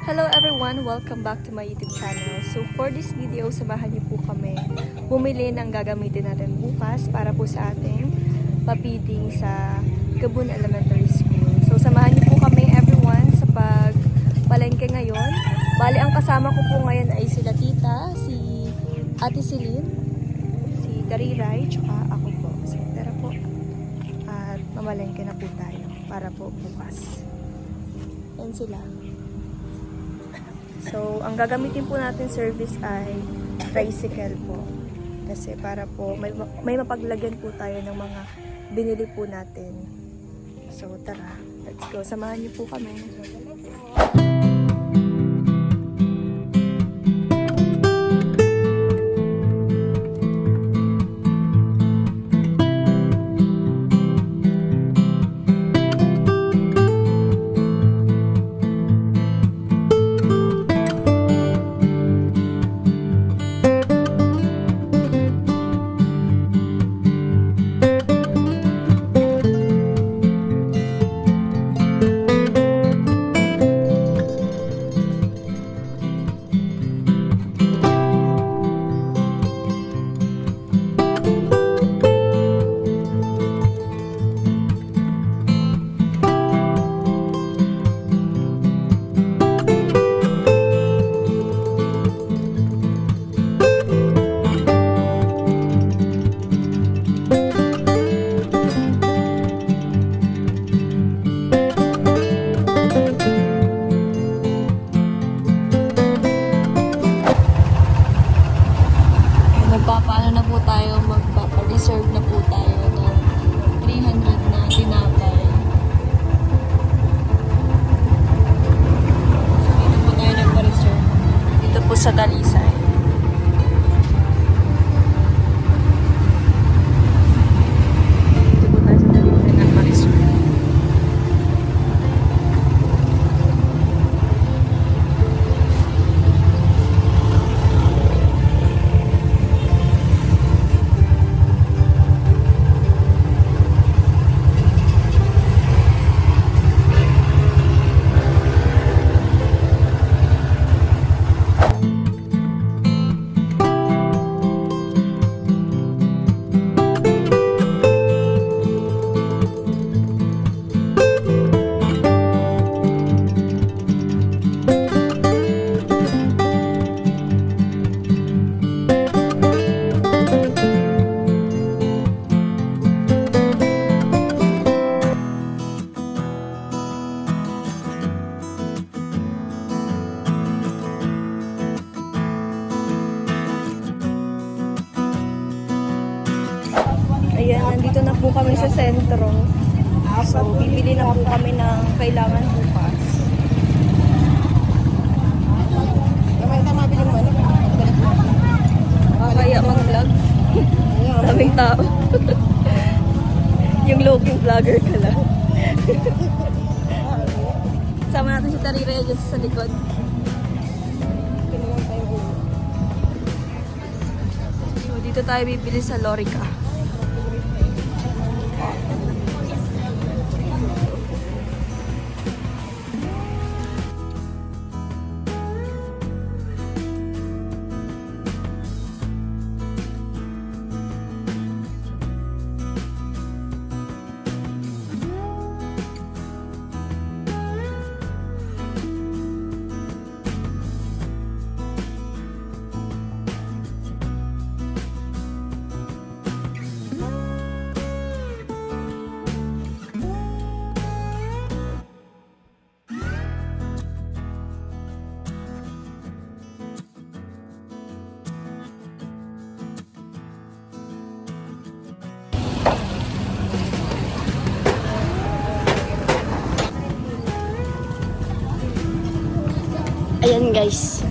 Hello everyone! Welcome back to my YouTube channel. So for this video, samahan niyo po kami bumili ng gagamitin natin bukas para po sa ating papiding sa Gabun Elementary School. So samahan niyo po kami everyone sa pagpalengke ngayon. Bali, ang kasama ko po ngayon ay sila tita, si Ate Celine, si Kariray, tsaka ako po. So tara po at mamalengke na po tayo para po bukas. Yan sila. So, ang gagamitin po natin service ay tricycle po. Kasi para po, may mapaglagyan po tayo ng mga binili po natin. So, tara. Let's go. Samahan niyo po kami. Magpapa-reserve na po tayo ng 300 na tinapay. So, dito po tayo nagpa-reserve. Dito po sa Dalisay. Dito po tayo sa Dalisay nagpa-reserve. Ayan, nandito na po kami sa sentro. So, bibili na po kami ng kailangan bukas. Kaya mag-vlog. Daming tao. Yung looking vlogger ka lang. Sama natin si Tarire dyan sa likod. So, dito tayo bibili sa Lorica. Ayan guys,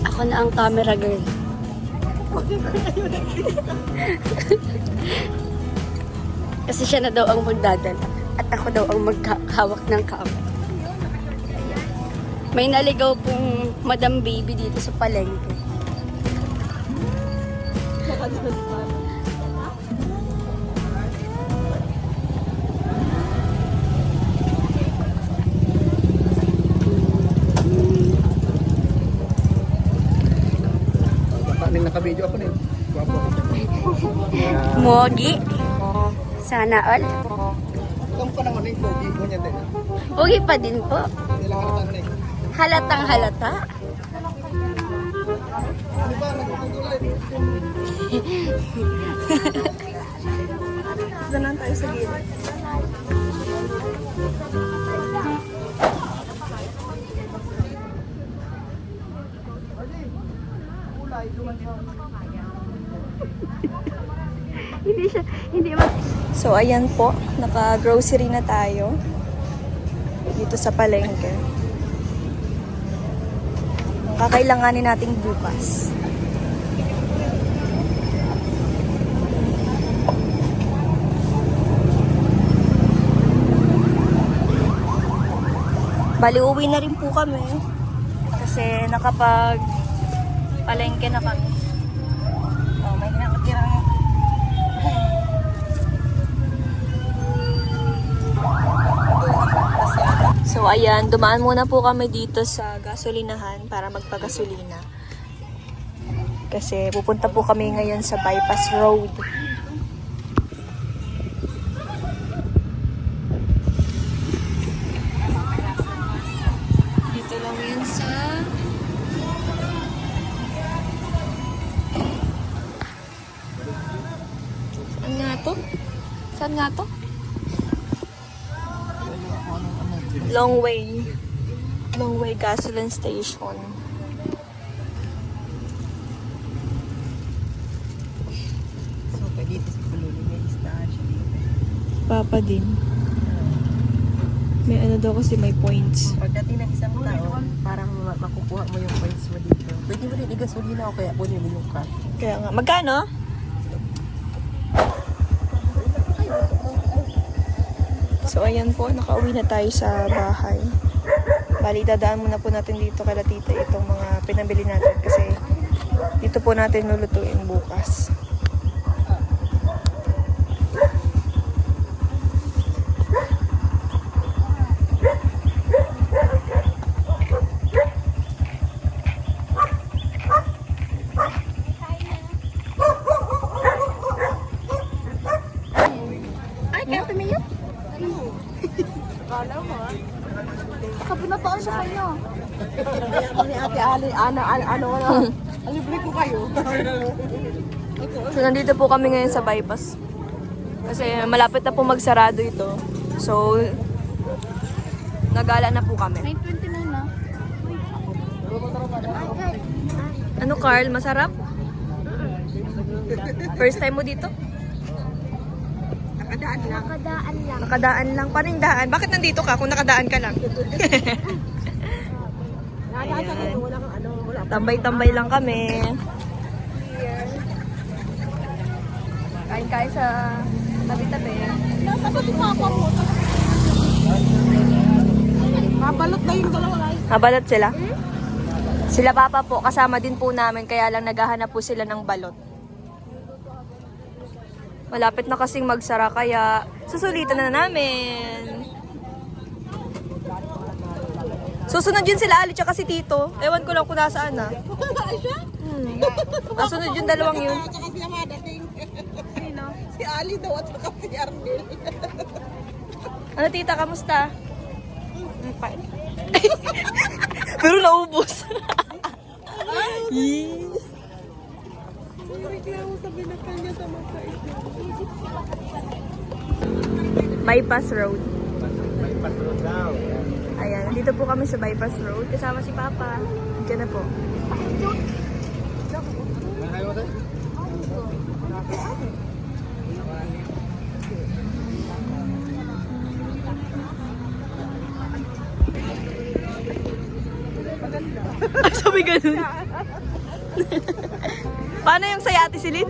ako na ang camera girl. Kasi siya na daw ang magdadala at ako daw ang maghawak ng camera. May naligaw pong Madam Baby dito sa palengke. video ako na yun. Guwapo. Mogi. Sana all. Kung pa naman yung pogi mo niya din. Pogi pa din po. Hindi lang halata na eh. Halatang halata. Ano ba? Nagpapagulay. Danan tayo sa gilid. So, ayan po. Naka-grocery na tayo. Dito sa palengke. Kakailanganin nating bukas. Bali, uwi na rin po kami. Kasi nakapag palengke na kami. Oh, may nakatira. So, ayan. Dumaan muna po kami dito sa gasolinahan para magpagasolina. Kasi pupunta po kami ngayon sa Bypass Road. Dito lang yun sa... Saan nga to? Saan nga to? Long Way gasoline station. So, dito sa Pululi, may listahan siya dito. Papa din. May ano daw kasi may points. Pagdating ng isang taon, parang makukuha mo yung points mo dito. Pwede mo rin igasolina o kaya kunin mo yung card. Kaya nga. Magkano? So, ayan po. Nakauwi na tayo sa bahay. Bali, dadaan muna po natin dito kala tita itong mga pinabili natin kasi dito po natin lulutuin bukas. Ay, kaya tumiyak? Kapuna sa kanya. Kaya mo ni Ate Ali, ano, alibre ko kayo. So, nandito po kami ngayon sa bypass. Kasi malapit na po magsarado ito. So, nagala na po kami. 9:29 na. Ano, Carl? Masarap? First time mo dito? Nakadaan lang. Nakadaan lang. Nakadaan lang. Paano yung daan? Bakit nandito ka kung nakadaan ka lang? Nakadaan sa kayo, wala kang ano, wala. Tambay-tambay lang kami. Kain-kain sa tabi-tabi. Nasa ba yung papa mo? Mabalot na yung dalawa guys. Nabalot sila? Sila papa po, kasama din po namin, kaya lang naghahanap po sila ng balot. Malapit na kasing magsara, kaya susulitan na namin. Susunod yun sila Ali tsaka si Tito. Ewan ko lang kung nasaan na. Nasunod yung dalawang yun. Saka si Amada Ting. Sino? Si Ali daw at saka si Arnel. Ano tita, kamusta? Pero naubos. Yee. Bypass Road. Bypass road daw. Ayan, nandito po kami sa Bypass Road. Kasama si Papa. Diyan na po. Ayaw mo tayo? Sabi ganun. Paano yung saya Ate Silin?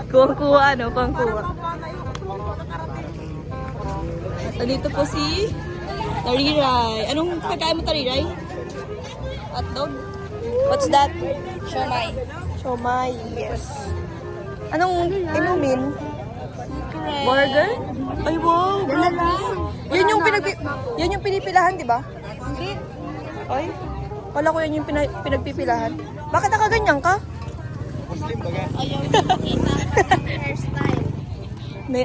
Kuwang-kuwa, ano? Kuwang-kuwa. Nandito po si Tariray. Anong pagkain mo, Tariray? Hotdog? What's that? Siomay. Siomay, yes. Anong inumin? Burger? Ay, wow. Yan yung pinipilahan, di ba? Hindi. Ay, Wala ko yan yung pinagpipilahan. Bakit nakaganyan ka? Muslim baga. May...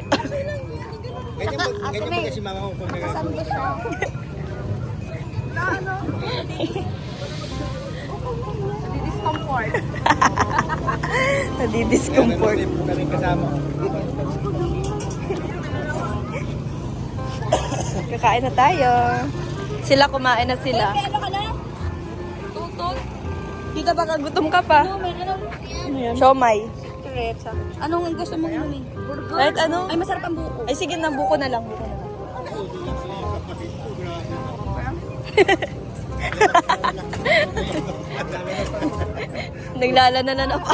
Ganyan baga si mama ko kung nagagawa. Nadi-discomfort. Muslim ka rin kasama. Kakain na tayo. Sila kumain na sila. Tutol? Di ka baka gutom ka pa. Siomay. Anong gusto mong inumin? Kahit ano? Ay, masarap ang buko. Ay sige na, buko na lang. Buko na lang. Naglalana na pa.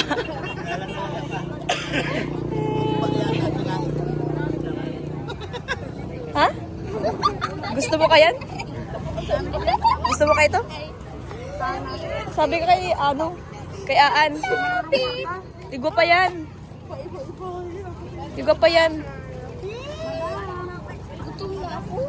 Ha? Gusto mo kayan? Gusto mo kayo to? Sabi ko kay ano? Kay Aan. Tigo pa yan. Tigo pa yan. Gutom na ako.